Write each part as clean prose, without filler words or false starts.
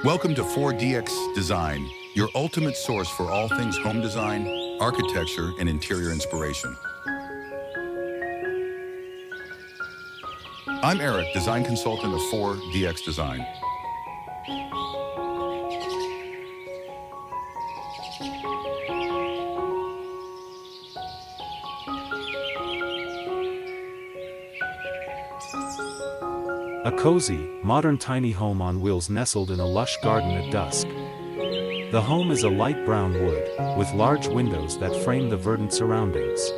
Welcome to 4DX Design, your ultimate source for all things home design, architecture, and interior inspiration. I'm Eric, design consultant of 4DX Design. A cozy, modern tiny home on wheels nestled in a lush garden at dusk. The home is a light brown wood, with large windows that frame the verdant surroundings.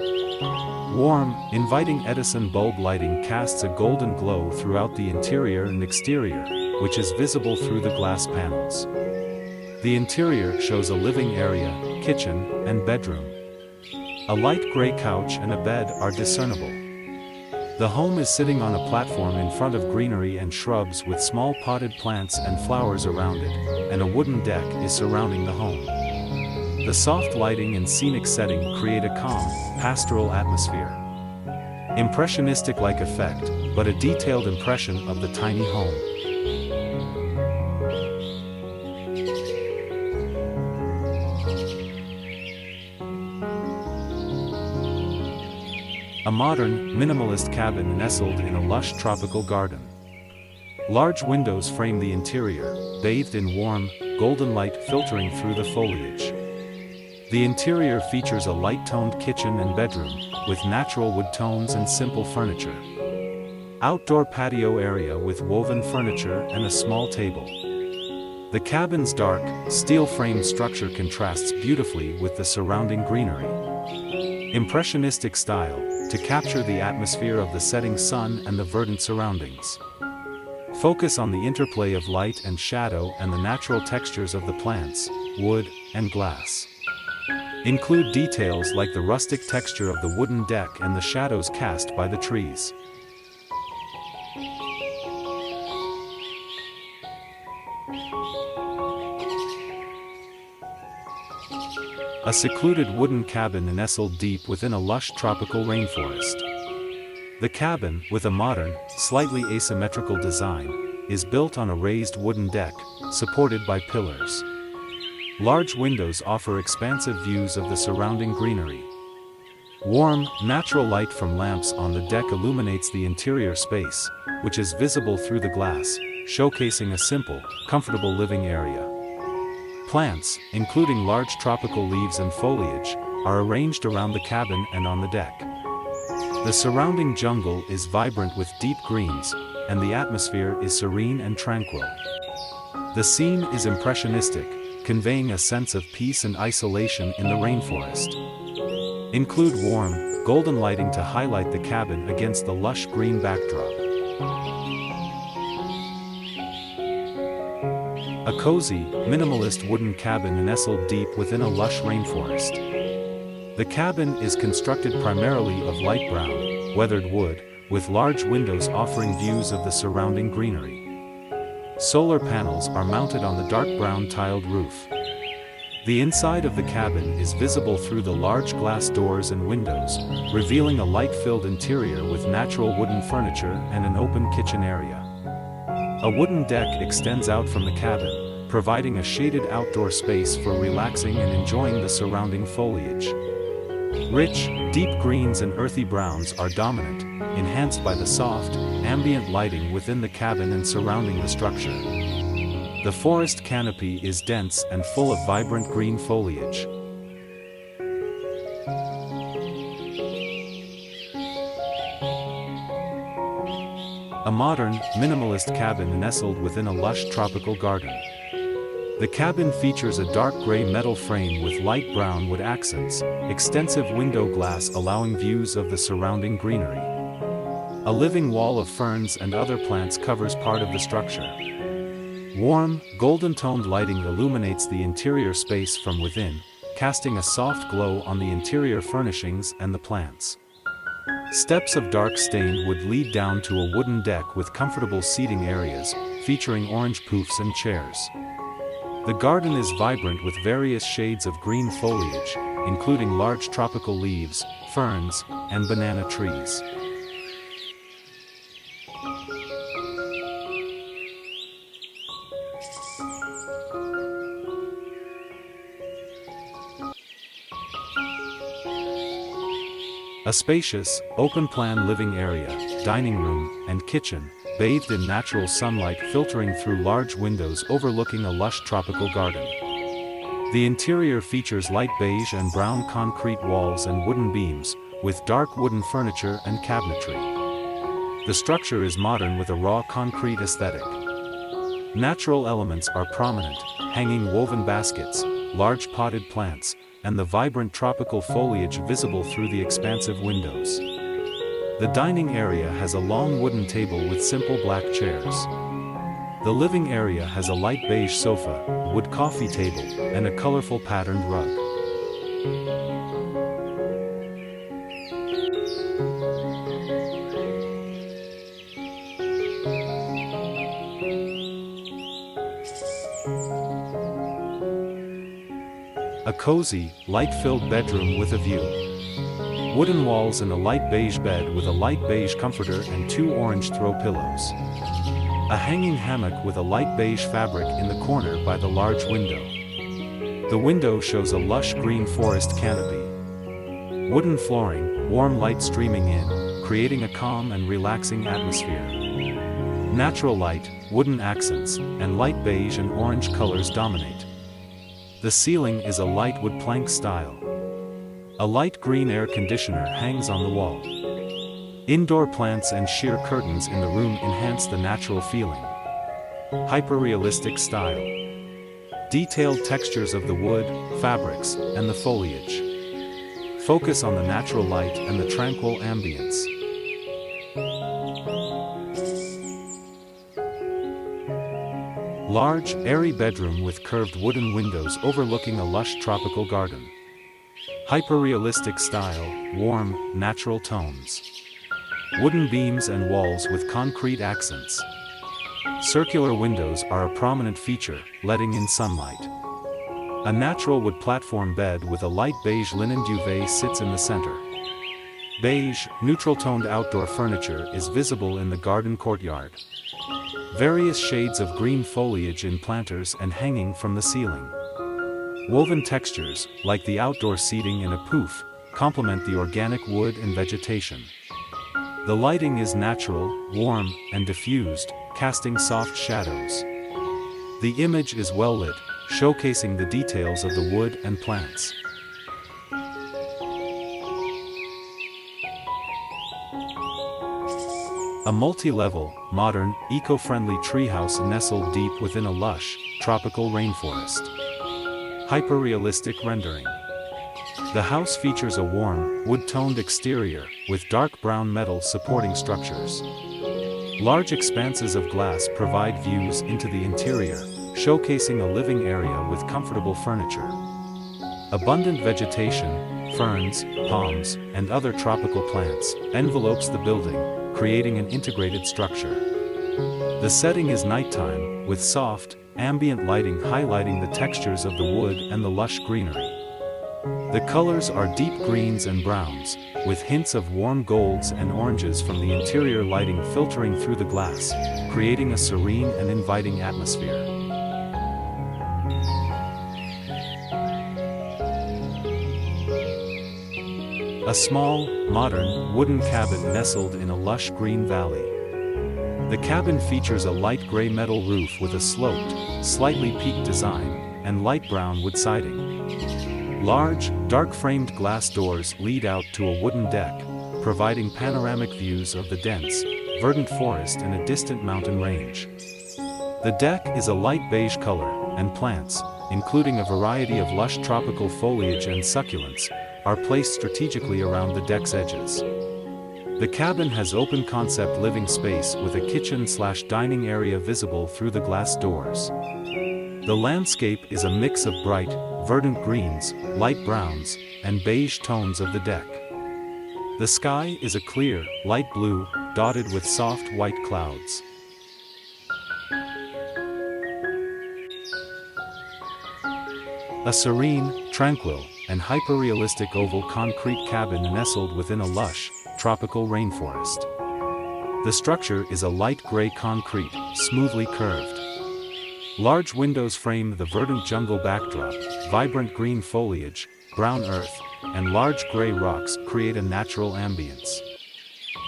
Warm, inviting Edison bulb lighting casts a golden glow throughout the interior and exterior, which is visible through the glass panels. The interior shows a living area, kitchen, and bedroom. A light gray couch and a bed are discernible. The home is sitting on a platform in front of greenery and shrubs with small potted plants and flowers around it, and a wooden deck is surrounding the home. The soft lighting and scenic setting create a calm, pastoral atmosphere. Impressionistic-like effect, but a detailed impression of the tiny home. A modern, minimalist cabin nestled in a lush tropical garden. Large windows frame the interior, bathed in warm, golden light filtering through the foliage. The interior features a light-toned kitchen and bedroom, with natural wood tones and simple furniture. Outdoor patio area with woven furniture and a small table. The cabin's dark, steel-framed structure contrasts beautifully with the surrounding greenery. Impressionistic style, to capture the atmosphere of the setting sun and the verdant surroundings. Focus on the interplay of light and shadow and the natural textures of the plants, wood, and glass. Include details like the rustic texture of the wooden deck and the shadows cast by the trees. A secluded wooden cabin nestled deep within a lush tropical rainforest. The cabin, with a modern, slightly asymmetrical design, is built on a raised wooden deck, supported by pillars. Large windows offer expansive views of the surrounding greenery. Warm, natural light from lamps on the deck illuminates the interior space, which is visible through the glass, showcasing a simple, comfortable living area. Plants, including large tropical leaves and foliage, are arranged around the cabin and on the deck. The surrounding jungle is vibrant with deep greens, and the atmosphere is serene and tranquil. The scene is impressionistic, conveying a sense of peace and isolation in the rainforest. Include warm, golden lighting to highlight the cabin against the lush green backdrop. A cozy, minimalist wooden cabin nestled deep within a lush rainforest. The cabin is constructed primarily of light brown, weathered wood, with large windows offering views of the surrounding greenery. Solar panels are mounted on the dark brown tiled roof. The inside of the cabin is visible through the large glass doors and windows, revealing a light-filled interior with natural wooden furniture and an open kitchen area. A wooden deck extends out from the cabin, providing a shaded outdoor space for relaxing and enjoying the surrounding foliage. Rich, deep greens and earthy browns are dominant, enhanced by the soft, ambient lighting within the cabin and surrounding the structure. The forest canopy is dense and full of vibrant green foliage. A modern, minimalist cabin nestled within a lush tropical garden. The cabin features a dark gray metal frame with light brown wood accents, extensive window glass allowing views of the surrounding greenery. A living wall of ferns and other plants covers part of the structure. Warm, golden-toned lighting illuminates the interior space from within, casting a soft glow on the interior furnishings and the plants. Steps of dark stained wood lead down to a wooden deck with comfortable seating areas, featuring orange poufs and chairs. The garden is vibrant with various shades of green foliage, including large tropical leaves, ferns, and banana trees. A spacious, open-plan living area, dining room, and kitchen, bathed in natural sunlight filtering through large windows overlooking a lush tropical garden. The interior features light beige and brown concrete walls and wooden beams, with dark wooden furniture and cabinetry. The structure is modern with a raw concrete aesthetic. Natural elements are prominent, hanging woven baskets, large potted plants, and the vibrant tropical foliage visible through the expansive windows. The dining area has a long wooden table with simple black chairs. The living area has a light beige sofa, wood coffee table, and a colorful patterned rug. A cozy, light-filled bedroom with a view. Wooden walls and a light beige bed with a light beige comforter and 2 orange throw pillows. A hanging hammock with a light beige fabric in the corner by the large window. The window shows a lush green forest canopy. Wooden flooring, warm light streaming in, creating a calm and relaxing atmosphere. Natural light, wooden accents, and light beige and orange colors dominate. The ceiling is a light wood plank style. A light green air conditioner hangs on the wall. Indoor plants and sheer curtains in the room enhance the natural feeling. Hyper-realistic style. Detailed textures of the wood, fabrics, and the foliage. Focus on the natural light and the tranquil ambience. Large, airy bedroom with curved wooden windows overlooking a lush tropical garden. Hyper-realistic style, warm, natural tones. Wooden beams and walls with concrete accents. Circular windows are a prominent feature, letting in sunlight. A natural wood platform bed with a light beige linen duvet sits in the center. Beige, neutral-toned outdoor furniture is visible in the garden courtyard. Various shades of green foliage in planters and hanging from the ceiling. Woven textures, like the outdoor seating in a poof, complement the organic wood and vegetation. The lighting is natural, warm, and diffused, casting soft shadows. The image is well lit, showcasing the details of the wood and plants. A multi-level, modern, eco-friendly treehouse nestled deep within a lush, tropical rainforest. Hyper-realistic rendering. The house features a warm, wood-toned exterior, with dark brown metal supporting structures. Large expanses of glass provide views into the interior, showcasing a living area with comfortable furniture. Abundant vegetation, ferns, palms, and other tropical plants, envelopes the building, creating an integrated structure. The setting is nighttime, with soft, ambient lighting highlighting the textures of the wood and the lush greenery. The colors are deep greens and browns, with hints of warm golds and oranges from the interior lighting filtering through the glass, creating a serene and inviting atmosphere. A small, modern, wooden cabin nestled in a lush green valley. The cabin features a light gray metal roof with a sloped, slightly peaked design, and light brown wood siding. Large, dark-framed glass doors lead out to a wooden deck, providing panoramic views of the dense, verdant forest and a distant mountain range. The deck is a light beige color, and plants, including a variety of lush tropical foliage and succulents, are placed strategically around the deck's edges. The cabin has open-concept living space with a kitchen/dining area visible through the glass doors. The landscape is a mix of bright, verdant greens, light browns, and beige tones of the deck. The sky is a clear, light blue, dotted with soft white clouds. A serene, tranquil, and hyper-realistic oval concrete cabin nestled within a lush, tropical rainforest. The structure is a light gray concrete, smoothly curved. Large windows frame the verdant jungle backdrop, vibrant green foliage, brown earth, and large gray rocks create a natural ambience.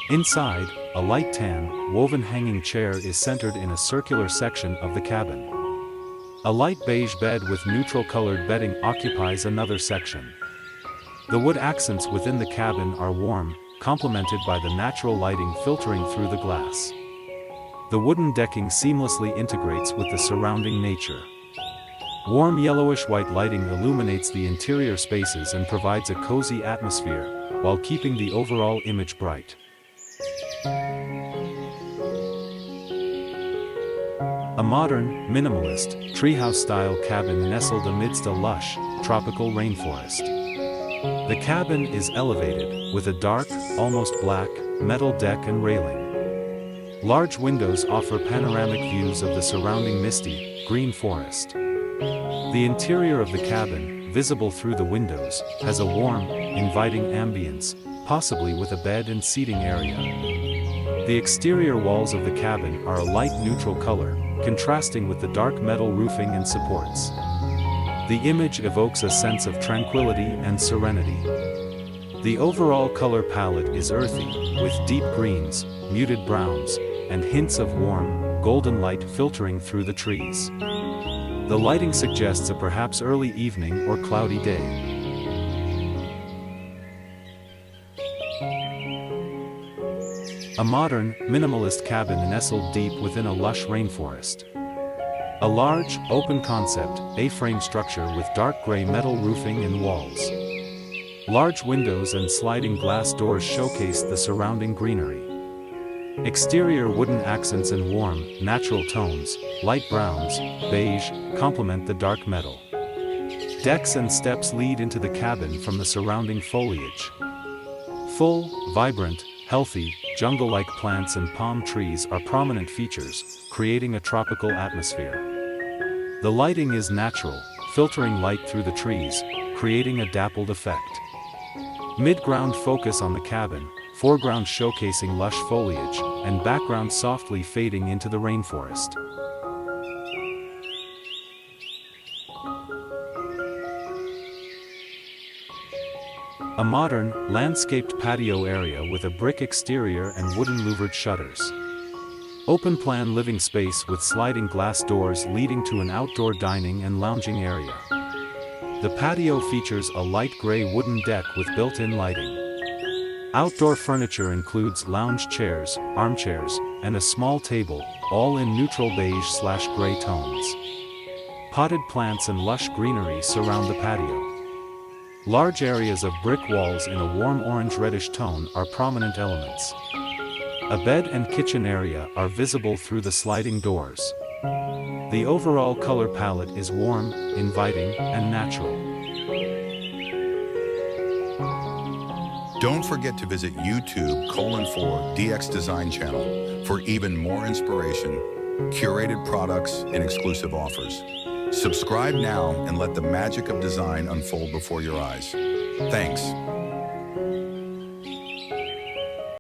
Inside, a light tan, woven hanging chair is centered in a circular section of the cabin. A light beige bed with neutral-colored bedding occupies another section. The wood accents within the cabin are warm, complemented by the natural lighting filtering through the glass. The wooden decking seamlessly integrates with the surrounding nature. Warm yellowish-white lighting illuminates the interior spaces and provides a cozy atmosphere, while keeping the overall image bright. A modern, minimalist, treehouse-style cabin nestled amidst a lush, tropical rainforest. The cabin is elevated, with a dark, almost black, metal deck and railing. Large windows offer panoramic views of the surrounding misty, green forest. The interior of the cabin, visible through the windows, has a warm, inviting ambience, possibly with a bed and seating area. The exterior walls of the cabin are a light neutral color, contrasting with the dark metal roofing and supports. The image evokes a sense of tranquility and serenity. The overall color palette is earthy, with deep greens, muted browns, and hints of warm, golden light filtering through the trees. The lighting suggests a perhaps early evening or cloudy day. A modern, minimalist cabin nestled deep within a lush rainforest. A large, open-concept, A-frame structure with dark gray metal roofing and walls. Large windows and sliding glass doors showcase the surrounding greenery. Exterior wooden accents and warm, natural tones, light browns, beige, complement the dark metal. Decks and steps lead into the cabin from the surrounding foliage. Full, vibrant, healthy, jungle-like plants and palm trees are prominent features, creating a tropical atmosphere. The lighting is natural, filtering light through the trees, creating a dappled effect. Mid-ground focus on the cabin, foreground showcasing lush foliage, and background softly fading into the rainforest. A modern, landscaped patio area with a brick exterior and wooden louvered shutters. Open-plan living space with sliding glass doors leading to an outdoor dining and lounging area. The patio features a light gray wooden deck with built-in lighting. Outdoor furniture includes lounge chairs, armchairs, and a small table, all in neutral beige/gray tones. Potted plants and lush greenery surround the patio. Large areas of brick walls in a warm orange-reddish tone are prominent elements. A bed and kitchen area are visible through the sliding doors. The overall color palette is warm, inviting, and natural. Don't forget to visit YouTube:/DX Design channel for even more inspiration, curated products, and exclusive offers. Subscribe now and let the magic of design unfold before your eyes. Thanks.